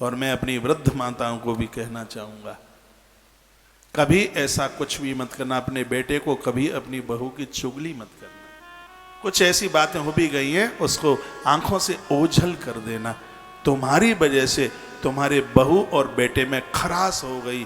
और मैं अपनी वृद्ध माताओं को भी कहना चाहूँगा, कभी ऐसा कुछ भी मत करना। अपने बेटे को कभी अपनी बहू की चुगली मत करना। कुछ ऐसी बातें हो भी गई हैं, उसको आंखों से ओझल कर देना। तुम्हारी वजह से तुम्हारे बहू और बेटे में खरास हो गई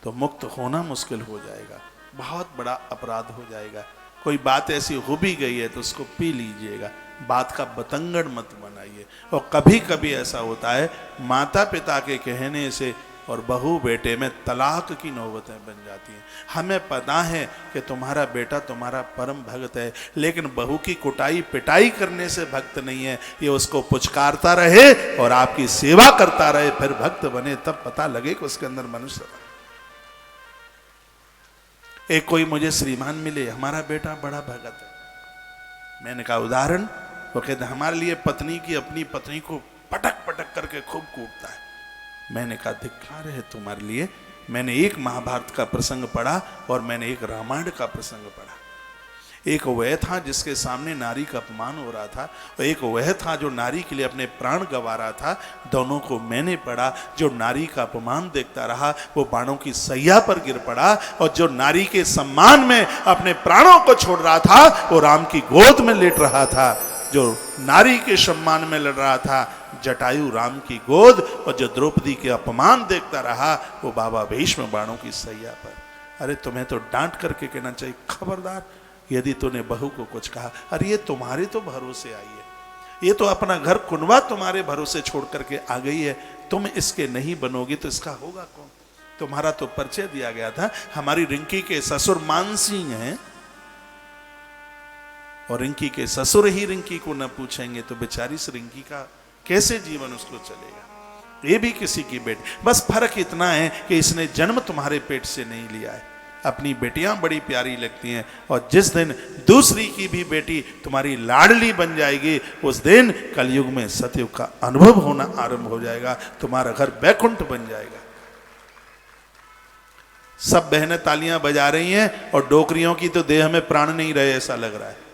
तो मुक्त होना मुश्किल हो जाएगा, बहुत बड़ा अपराध हो जाएगा। कोई बात ऐसी हो भी गई है तो उसको पी लीजिएगा, बात का बतंगड़ मत बनाइए। और कभी कभी ऐसा होता है माता पिता के कहने से और बहू बेटे में तलाक की नौबतें बन जाती हैं। हमें पता है कि तुम्हारा बेटा तुम्हारा परम भक्त है, लेकिन बहू की कुटाई पिटाई करने से भक्त नहीं है। ये उसको पुचकारता रहे और आपकी सेवा करता रहे, फिर भक्त बने, तब पता लगे कि उसके अंदर मनुष्य। एक कोई मुझे श्रीमान मिले, हमारा बेटा बड़ा भगत है। मैंने कहा उदाहरण? वो कहते हमारे लिए पत्नी की अपनी पत्नी को पटक पटक करके खूब कूटता है। मैंने कहा दिखा रहे तुम्हारे लिए। मैंने एक महाभारत का प्रसंग पढ़ा और मैंने एक रामायण का प्रसंग पढ़ा। एक वह था जिसके सामने नारी का अपमान हो रहा था, और एक वह था जो नारी के लिए अपने प्राण गंवा रहा था। दोनों को मैंने पढ़ा। जो नारी का अपमान देखता रहा वो बाणों की सैया पर गिर पड़ा, और जो नारी के सम्मान में अपने प्राणों को छोड़ रहा था वो राम की गोद में लेट रहा था। जो नारी के सम्मान में लड़ रहा था जटायु राम की गोद, और जो द्रौपदी के अपमान देखता रहा वो बाबा भीष्म बाणों की सैया पर। अरे तुम्हें तो डांट करके कहना चाहिए, खबरदार यदि तूने बहू को कुछ कहा। अरे ये तुम्हारे तो भरोसे आई है, ये तो अपना घर कुनवा तुम्हारे भरोसे छोड़ करके आ गई है। तुम इसके नहीं बनोगी तो इसका होगा कौन? तुम्हारा तो परिचय दिया गया था। हमारी रिंकी के ससुर मान सिंह हैं, और रिंकी के ससुर ही रिंकी को न पूछेंगे तो बेचारी से रिंकी का कैसे जीवन उसको चलेगा। ये भी किसी की बेटी, बस फर्क इतना है कि इसने जन्म तुम्हारे पेट से नहीं लिया है। अपनी बेटियां बड़ी प्यारी लगती हैं, और जिस दिन दूसरी की भी बेटी तुम्हारी लाडली बन जाएगी उस दिन कलयुग में सतयुग का अनुभव होना आरंभ हो जाएगा। तुम्हारा घर बैकुंठ बन जाएगा। सब बहनें तालियां बजा रही हैं और डोकरियों की तो देह में प्राण नहीं रहे ऐसा लग रहा है।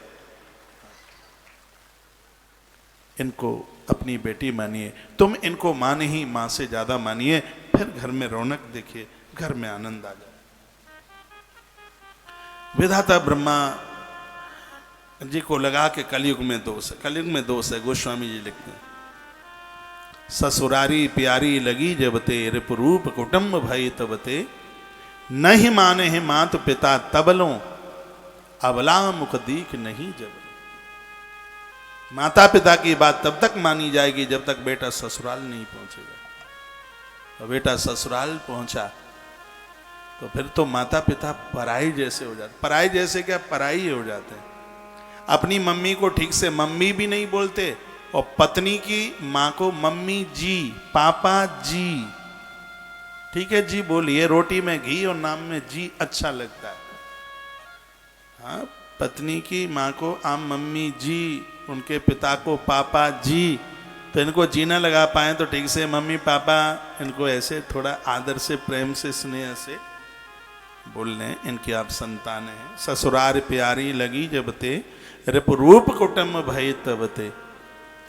इनको अपनी बेटी मानिए, तुम इनको मां नहीं मां से ज्यादा मानिए, फिर घर में रौनक देखिए, घर में आनंद आ जाए। विधाता ब्रह्मा जी को लगा कि कलयुग में दोष है, कलयुग में दोष है। गोस्वामी जी लिखते हैं, ससुरारी प्यारी लगी जबते रिपुरूप कुटुंब भई तबते, नहीं माने हैं मात पिता तबलों अबला मुख दीख नहीं जब। माता पिता की बात तब तक मानी जाएगी जब तक बेटा ससुराल नहीं पहुंचेगा। तो बेटा ससुराल पहुंचा तो फिर तो माता पिता पराई जैसे हो जाते। पराई जैसे क्या, पराई हो जाते हैं। अपनी मम्मी को ठीक से मम्मी भी नहीं बोलते, और पत्नी की माँ को मम्मी जी, पापा जी। ठीक है जी बोलिए, रोटी में घी और नाम में जी अच्छा लगता है। हाँ, पत्नी की माँ को आम मम्मी जी, उनके पिता को पापा जी। तो इनको जी ना लगा पाए तो ठीक से मम्मी पापा, इनको ऐसे थोड़ा आदर से प्रेम से स्नेह से बोलने, इनकी आप संतान हैं। ससुरार प्यारी लगी जबते रिपुरूप कुटुंब भय तबते,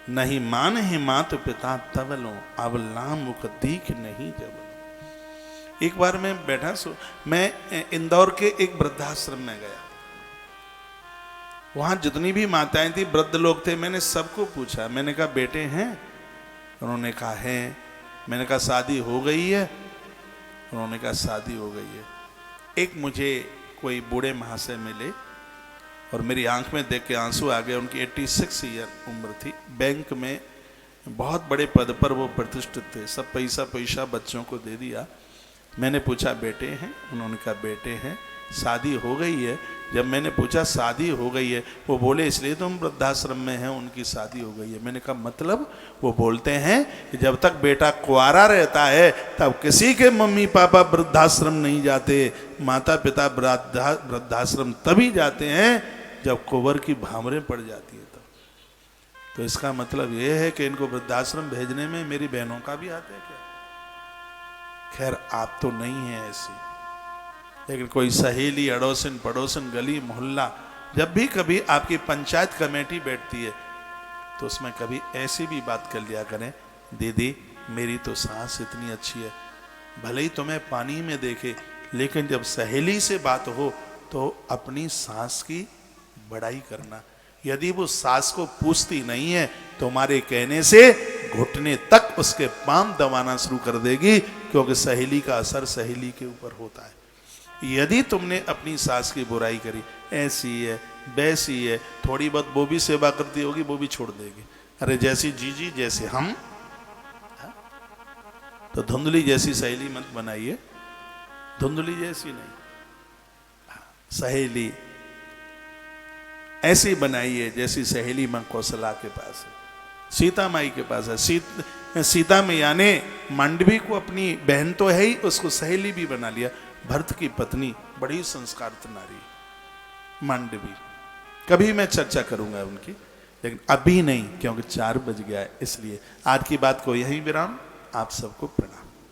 नहीं मान ही मात पिता तबलो अब लाम मुख दीख नहीं जब। एक बार मैं बैठा मैं इंदौर के एक वृद्धाश्रम में गया। वहां जितनी भी माताएं थी, वृद्ध लोग थे, मैंने सबको पूछा। मैंने कहा बेटे हैं? उन्होंने कहा हैं। मैंने कहा शादी हो गई है? उन्होंने कहा शादी हो गई है। एक मुझे कोई बूढ़े महाशय मिले और मेरी आंख में देख के आंसू आ गए। उनकी 86 ईयर उम्र थी। बैंक में बहुत बड़े पद पर वो प्रतिष्ठित थे। सब पैसा बच्चों को दे दिया। मैंने पूछा बेटे हैं? उन्होंने कहा बेटे हैं। शादी हो गई है? जब मैंने पूछा शादी हो गई है, वो बोले इसलिए तुम वृद्धाश्रम में हैं, उनकी शादी हो गई है। मैंने कहा मतलब? वो बोलते हैं कि जब तक बेटा कुंवारा रहता है तब किसी के मम्मी पापा वृद्धाश्रम नहीं जाते। माता पिता वृद्धाश्रम तभी जाते हैं जब कुंवर की भामरें पड़ जाती है। तो इसका मतलब ये है कि इनको वृद्धाश्रम भेजने में मेरी बहनों का भी हाथ है क्या? खैर आप तो नहीं है ऐसी, लेकिन कोई सहेली, अड़ोसन पड़ोसन, गली मोहल्ला, जब भी कभी आपकी पंचायत कमेटी बैठती है तो उसमें कभी ऐसी भी बात कर लिया करें, दीदी मेरी तो सास इतनी अच्छी है, भले ही तुम्हें पानी में देखे, लेकिन जब सहेली से बात हो तो अपनी सास की बड़ाई करना। यदि वो सास को पूछती नहीं है, तुम्हारे कहने से घुटने तक उसके पांव दबाना शुरू कर देगी, क्योंकि सहेली का असर सहेली के ऊपर होता है। यदि तुमने अपनी सास की बुराई करी, ऐसी है वैसी है, थोड़ी बहुत वो भी सेवा करती होगी, वो भी छोड़ देगी, अरे जैसी जीजी जैसे हम। तो धुंधली जैसी सहेली मत बनाइए, धुंधली जैसी नहीं, सहेली ऐसी बनाइए जैसी सहेली मां कौशला के पास है, सीता माई के पास है। सीता मैया ने मांडवी को अपनी बहन तो है ही, उसको सहेली भी बना लिया। भरत की पत्नी बड़ी संस्कारित नारी मांडवी, कभी मैं चर्चा करूंगा उनकी, लेकिन अभी नहीं, क्योंकि 4 बज गया है। इसलिए आज की बात को यहीं विराम। आप सबको प्रणाम।